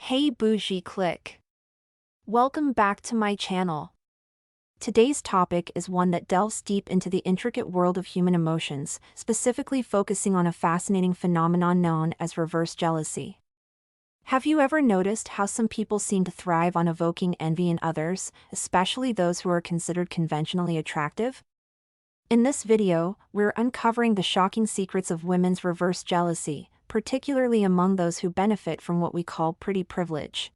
Hey Bougie click. Welcome back to my channel. Today's topic is one that delves deep into the intricate world of human emotions, specifically focusing on a fascinating phenomenon known as reverse jealousy. Have you ever noticed how some people seem to thrive on evoking envy in others, especially those who are considered conventionally attractive? In this video, we're uncovering the shocking secrets of women's reverse jealousy, particularly among those who benefit from what we call pretty privilege.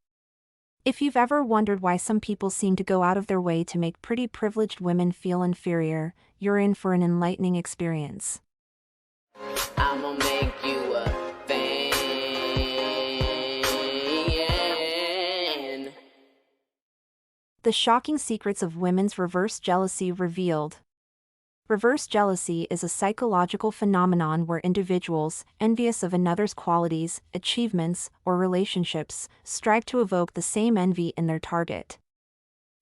If you've ever wondered why some people seem to go out of their way to make pretty privileged women feel inferior, you're in for an enlightening experience. I'ma make you a fan. The shocking secrets of women's reverse jealousy revealed. Reverse jealousy is a psychological phenomenon where individuals, envious of another's qualities, achievements, or relationships, strive to evoke the same envy in their target.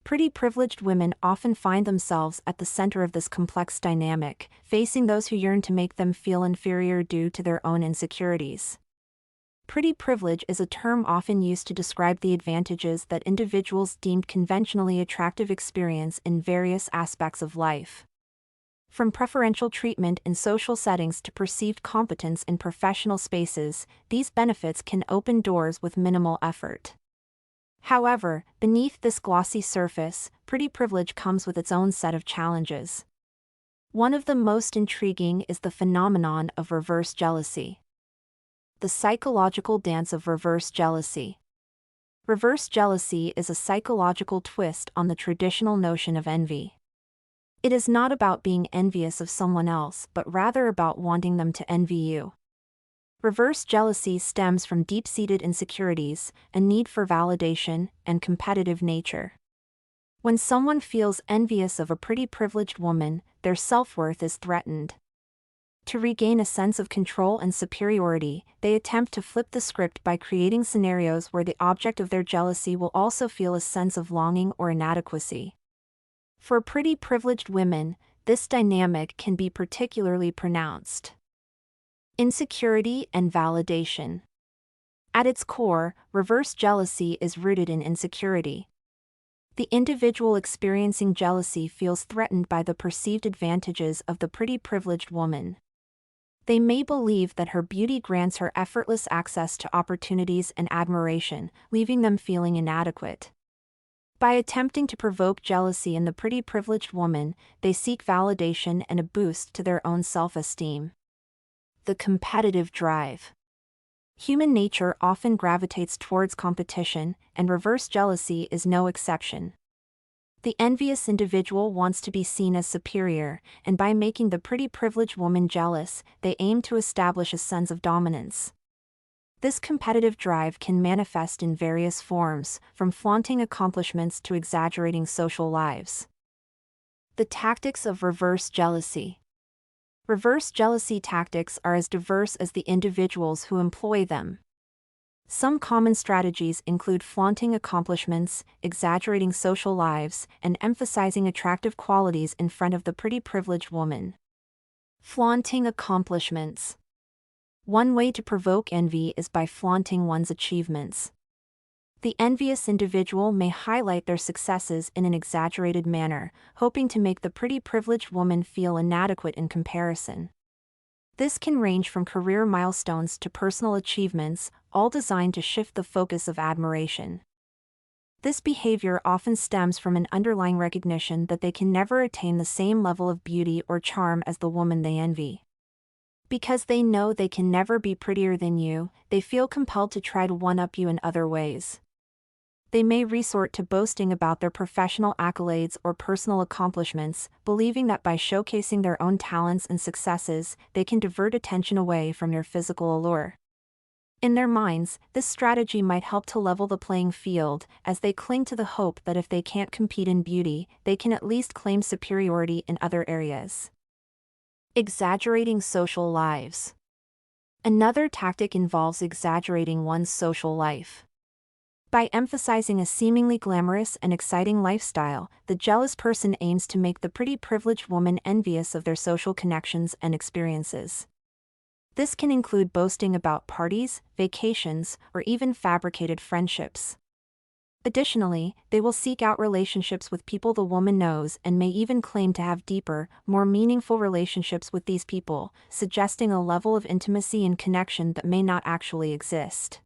Pretty privileged women often find themselves at the center of this complex dynamic, facing those who yearn to make them feel inferior due to their own insecurities. Pretty privilege is a term often used to describe the advantages that individuals deemed conventionally attractive experience in various aspects of life. From preferential treatment in social settings to perceived competence in professional spaces, these benefits can open doors with minimal effort. However, beneath this glossy surface, pretty privilege comes with its own set of challenges. One of the most intriguing is the phenomenon of reverse jealousy. The psychological dance of reverse jealousy. Reverse jealousy is a psychological twist on the traditional notion of envy. It is not about being envious of someone else but rather about wanting them to envy you. Reverse jealousy stems from deep-seated insecurities, a need for validation, and competitive nature. When someone feels envious of a pretty privileged woman, their self-worth is threatened. To regain a sense of control and superiority, they attempt to flip the script by creating scenarios where the object of their jealousy will also feel a sense of longing or inadequacy. For pretty privileged women, this dynamic can be particularly pronounced. Insecurity and validation. At its core, reverse jealousy is rooted in insecurity. The individual experiencing jealousy feels threatened by the perceived advantages of the pretty privileged woman. They may believe that her beauty grants her effortless access to opportunities and admiration, leaving them feeling inadequate. By attempting to provoke jealousy in the pretty privileged woman, they seek validation and a boost to their own self-esteem. The competitive drive. Human nature often gravitates towards competition, and reverse jealousy is no exception. The envious individual wants to be seen as superior, and by making the pretty privileged woman jealous, they aim to establish a sense of dominance. This competitive drive can manifest in various forms, from flaunting accomplishments to exaggerating social lives. The tactics of reverse jealousy. Reverse jealousy tactics are as diverse as the individuals who employ them. Some common strategies include flaunting accomplishments, exaggerating social lives, and emphasizing attractive qualities in front of the pretty privileged woman. Flaunting accomplishments. One way to provoke envy is by flaunting one's achievements. The envious individual may highlight their successes in an exaggerated manner, hoping to make the pretty privileged woman feel inadequate in comparison. This can range from career milestones to personal achievements, all designed to shift the focus of admiration. This behavior often stems from an underlying recognition that they can never attain the same level of beauty or charm as the woman they envy. Because they know they can never be prettier than you, they feel compelled to try to one-up you in other ways. They may resort to boasting about their professional accolades or personal accomplishments, believing that by showcasing their own talents and successes, they can divert attention away from your physical allure. In their minds, this strategy might help to level the playing field, as they cling to the hope that if they can't compete in beauty, they can at least claim superiority in other areas. Exaggerating social lives. Another tactic involves exaggerating one's social life. By emphasizing a seemingly glamorous and exciting lifestyle, the jealous person aims to make the pretty privileged woman envious of their social connections and experiences. This can include boasting about parties, vacations, or even fabricated friendships. Additionally, they will seek out relationships with people the woman knows and may even claim to have deeper, more meaningful relationships with these people, suggesting a level of intimacy and connection that may not actually exist.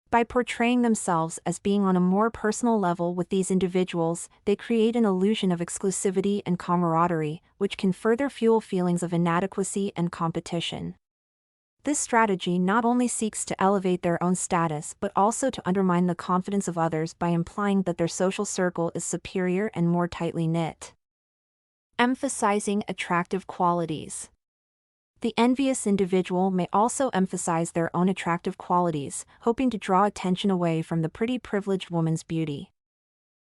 By portraying themselves as being on a more personal level with these individuals, they create an illusion of exclusivity and camaraderie, which can further fuel feelings of inadequacy and competition. This strategy not only seeks to elevate their own status but also to undermine the confidence of others by implying that their social circle is superior and more tightly knit. Emphasizing attractive qualities. The envious individual may also emphasize their own attractive qualities, hoping to draw attention away from the pretty privileged woman's beauty.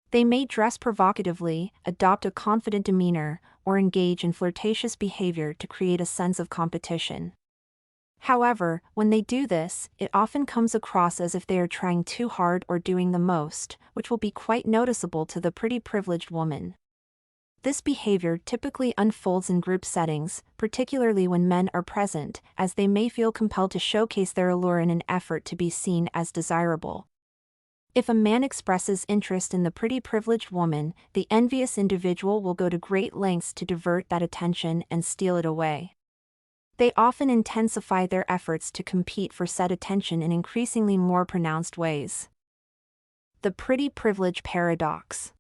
They may dress provocatively, adopt a confident demeanor, or engage in flirtatious behavior to create a sense of competition. However, when they do this, it often comes across as if they are trying too hard or doing the most, which will be quite noticeable to the pretty privileged woman. This behavior typically unfolds in group settings, particularly when men are present, as they may feel compelled to showcase their allure in an effort to be seen as desirable. If a man expresses interest in the pretty privileged woman, the envious individual will go to great lengths to divert that attention and steal it away. They often intensify their efforts to compete for said attention in increasingly more pronounced ways. The pretty privilege paradox.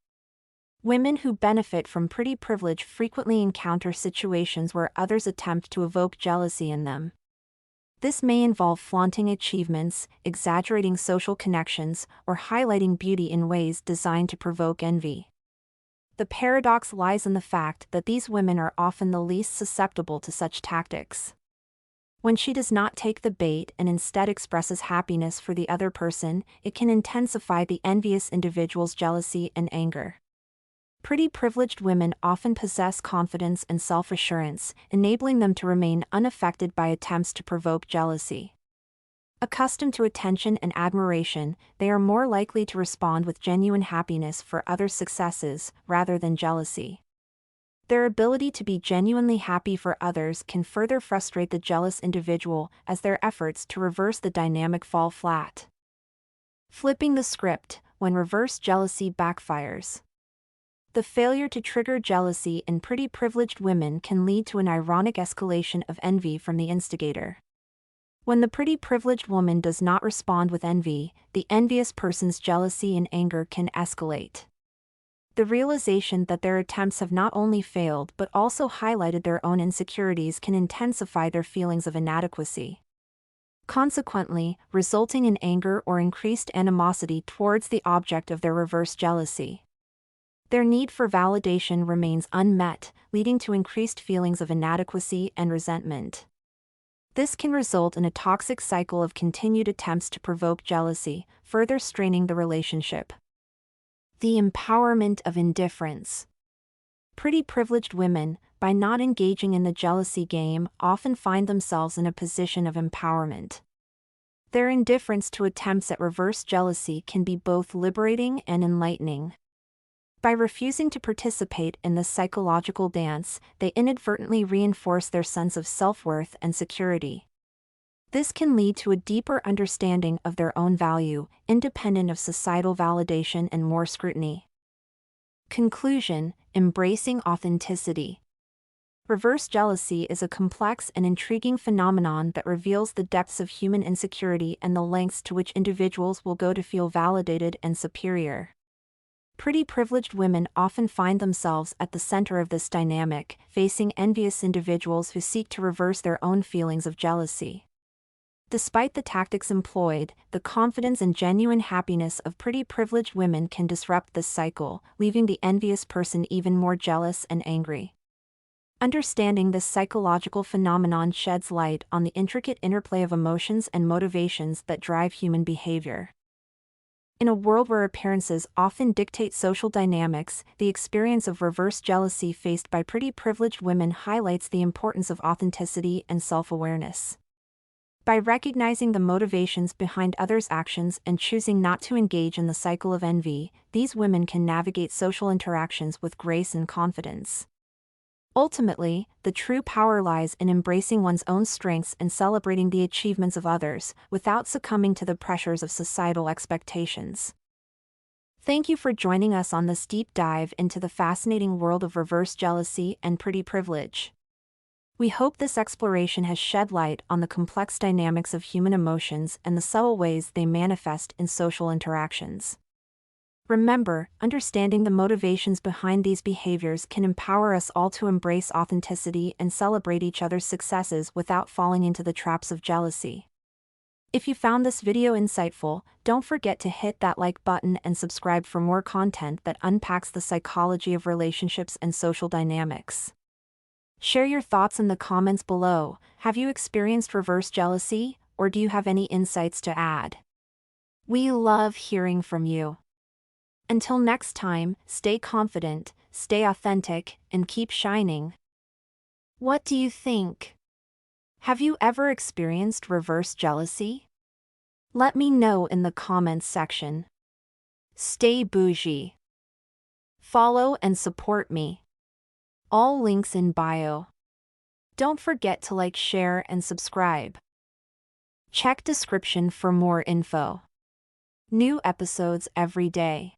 Women who benefit from pretty privilege frequently encounter situations where others attempt to evoke jealousy in them. This may involve flaunting achievements, exaggerating social connections, or highlighting beauty in ways designed to provoke envy. The paradox lies in the fact that these women are often the least susceptible to such tactics. When she does not take the bait and instead expresses happiness for the other person, it can intensify the envious individual's jealousy and anger. Pretty privileged women often possess confidence and self-assurance, enabling them to remain unaffected by attempts to provoke jealousy. Accustomed to attention and admiration, they are more likely to respond with genuine happiness for others' successes, rather than jealousy. Their ability to be genuinely happy for others can further frustrate the jealous individual as their efforts to reverse the dynamic fall flat. Flipping the script, when reverse jealousy backfires. The failure to trigger jealousy in pretty privileged women can lead to an ironic escalation of envy from the instigator. When the pretty privileged woman does not respond with envy, the envious person's jealousy and anger can escalate. The realization that their attempts have not only failed but also highlighted their own insecurities can intensify their feelings of inadequacy. Consequently, resulting in anger or increased animosity towards the object of their reverse jealousy. Their need for validation remains unmet, leading to increased feelings of inadequacy and resentment. This can result in a toxic cycle of continued attempts to provoke jealousy, further straining the relationship. The empowerment of indifference. Pretty privileged women, by not engaging in the jealousy game, often find themselves in a position of empowerment. Their indifference to attempts at reverse jealousy can be both liberating and enlightening. By refusing to participate in this psychological dance, they inadvertently reinforce their sense of self-worth and security. This can lead to a deeper understanding of their own value, independent of societal validation and more scrutiny. Conclusion: embracing authenticity. Reverse jealousy is a complex and intriguing phenomenon that reveals the depths of human insecurity and the lengths to which individuals will go to feel validated and superior. Pretty privileged women often find themselves at the center of this dynamic, facing envious individuals who seek to reverse their own feelings of jealousy. Despite the tactics employed, the confidence and genuine happiness of pretty privileged women can disrupt this cycle, leaving the envious person even more jealous and angry. Understanding this psychological phenomenon sheds light on the intricate interplay of emotions and motivations that drive human behavior. In a world where appearances often dictate social dynamics, the experience of reverse jealousy faced by pretty privileged women highlights the importance of authenticity and self-awareness. By recognizing the motivations behind others' actions and choosing not to engage in the cycle of envy, these women can navigate social interactions with grace and confidence. Ultimately, the true power lies in embracing one's own strengths and celebrating the achievements of others, without succumbing to the pressures of societal expectations. Thank you for joining us on this deep dive into the fascinating world of reverse jealousy and pretty privilege. We hope this exploration has shed light on the complex dynamics of human emotions and the subtle ways they manifest in social interactions. Remember, understanding the motivations behind these behaviors can empower us all to embrace authenticity and celebrate each other's successes without falling into the traps of jealousy. If you found this video insightful, don't forget to hit that like button and subscribe for more content that unpacks the psychology of relationships and social dynamics. Share your thoughts in the comments below. Have you experienced reverse jealousy, or do you have any insights to add? We love hearing from you. Until next time, stay confident, stay authentic, and keep shining. What do you think? Have you ever experienced reverse jealousy? Let me know in the comments section. Stay bougie. Follow and support me. All links in bio. Don't forget to like, share, and subscribe. Check description for more info. New episodes every day.